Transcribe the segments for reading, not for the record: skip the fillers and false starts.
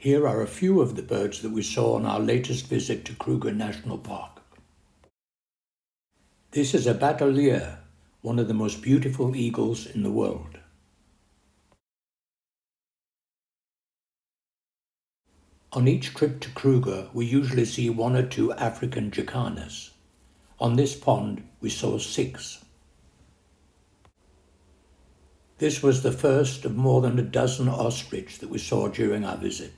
Here are a few of the birds that we saw on our latest visit to Kruger National Park. This is a batelier, one of the most beautiful eagles in the world. On each trip to Kruger, we usually see 1 or 2 African jacanas. On this pond, we saw 6. This was the first of more than a dozen ostrich that we saw during our visit.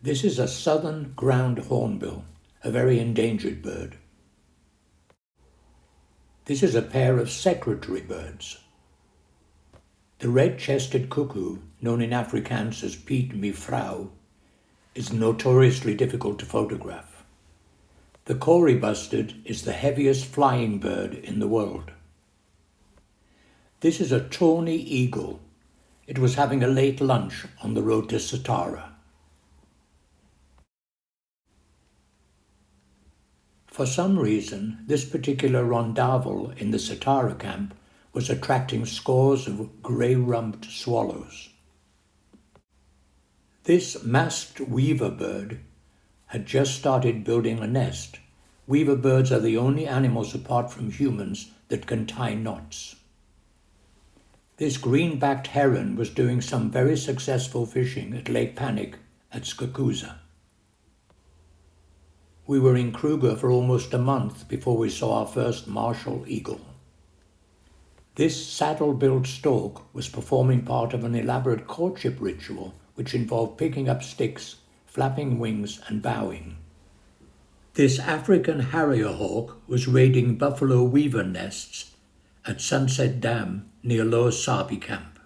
This is a southern ground hornbill, a very endangered bird. This is a pair of secretary birds. The red-chested cuckoo, known in Afrikaans as Piet Mevrouw, is notoriously difficult to photograph. The Kruger bustard is the heaviest flying bird in the world. This is a tawny eagle. It was having a late lunch on the road to Satara. For some reason, this particular rondavel in the Satara camp was attracting scores of grey-rumped swallows. This masked weaver bird had just started building a nest. Weaver birds are the only animals apart from humans that can tie knots. This green-backed heron was doing some very successful fishing at Lake Panic at Skakusa. We were in Kruger for almost a month before we saw our first martial eagle. This saddle-billed stork was performing part of an elaborate courtship ritual which involved picking up sticks, flapping wings and bowing. This African harrier hawk was raiding buffalo weaver nests at Sunset Dam near Lower Sabi Camp.